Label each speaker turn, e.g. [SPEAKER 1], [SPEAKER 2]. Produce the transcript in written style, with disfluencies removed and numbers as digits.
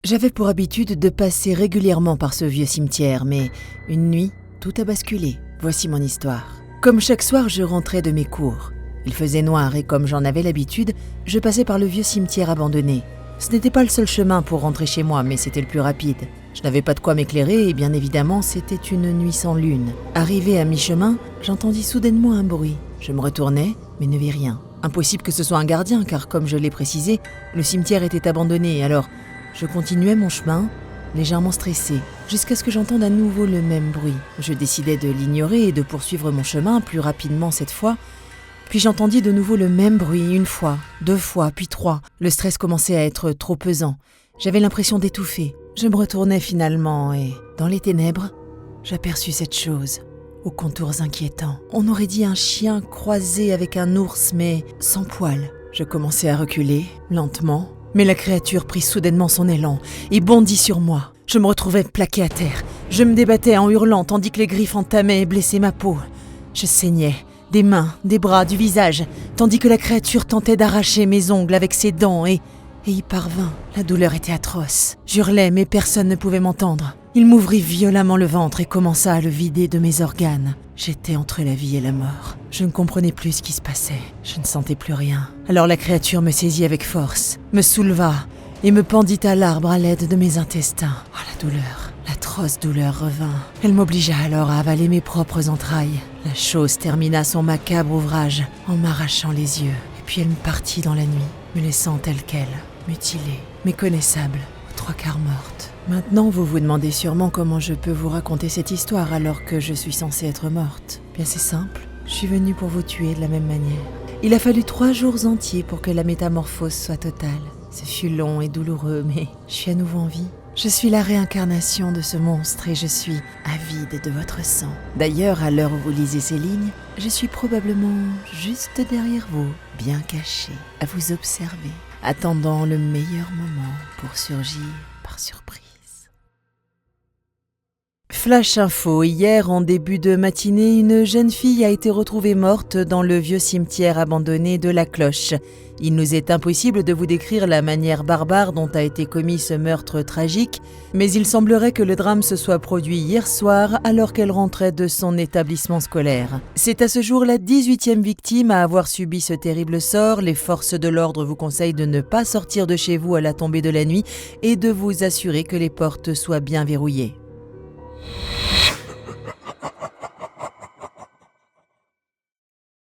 [SPEAKER 1] J'avais pour habitude de passer régulièrement par ce vieux cimetière, mais une nuit, tout a basculé. Voici mon histoire. Comme chaque soir, je rentrais de mes cours. Il faisait noir et comme j'en avais l'habitude, je passais par le vieux cimetière abandonné. Ce n'était pas le seul chemin pour rentrer chez moi, mais c'était le plus rapide. Je n'avais pas de quoi m'éclairer et bien évidemment, c'était une nuit sans lune. Arrivé à mi-chemin, j'entendis soudainement un bruit. Je me retournai, mais ne vis rien. Impossible que ce soit un gardien, car comme je l'ai précisé, le cimetière était abandonné, alors je continuais mon chemin, légèrement stressé, jusqu'à ce que j'entende à nouveau le même bruit. Je décidai de l'ignorer et de poursuivre mon chemin plus rapidement cette fois. Puis j'entendis de nouveau le même bruit, une fois, 2 fois, puis 3. Le stress commençait à être trop pesant. J'avais l'impression d'étouffer. Je me retournai finalement et, dans les ténèbres, j'aperçus cette chose, aux contours inquiétants. On aurait dit un chien croisé avec un ours, mais sans poils. Je commençai à reculer, lentement, mais la créature prit soudainement son élan et bondit sur moi. Je me retrouvais plaqué à terre. Je me débattais en hurlant tandis que les griffes entamaient et blessaient ma peau. Je saignais, des mains, des bras, du visage, tandis que la créature tentait d'arracher mes ongles avec ses dents et y parvint. La douleur était atroce. J'hurlais, mais personne ne pouvait m'entendre. Il m'ouvrit violemment le ventre et commença à le vider de mes organes. J'étais entre la vie et la mort. Je ne comprenais plus ce qui se passait. Je ne sentais plus rien. Alors la créature me saisit avec force, me souleva et me pendit à l'arbre à l'aide de mes intestins. Oh, la douleur, l'atroce douleur revint. Elle m'obligea alors à avaler mes propres entrailles. La chose termina son macabre ouvrage en m'arrachant les yeux. Et puis elle me partit dans la nuit, me laissant telle qu'elle, mutilée, méconnaissable, aux 3/4 morte. Maintenant, vous vous demandez sûrement comment je peux vous raconter cette histoire alors que je suis censée être morte. Bien c'est simple, je suis venue pour vous tuer de la même manière. Il a fallu 3 jours entiers pour que la métamorphose soit totale. Ce fut long et douloureux, mais je suis à nouveau en vie. Je suis la réincarnation de ce monstre et je suis avide de votre sang. D'ailleurs, à l'heure où vous lisez ces lignes, je suis probablement juste derrière vous, bien caché, à vous observer, attendant le meilleur moment pour surgir par surprise. Flash info, hier en début de matinée, une jeune fille a été retrouvée morte dans le vieux cimetière abandonné de La Cloche. Il nous est impossible de vous décrire la manière barbare dont a été commis ce meurtre tragique, mais il semblerait que le drame se soit produit hier soir alors qu'elle rentrait de son établissement scolaire. C'est à ce jour la 18e victime à avoir subi ce terrible sort. Les forces de l'ordre vous conseillent de ne pas sortir de chez vous à la tombée de la nuit et de vous assurer que les portes soient bien verrouillées.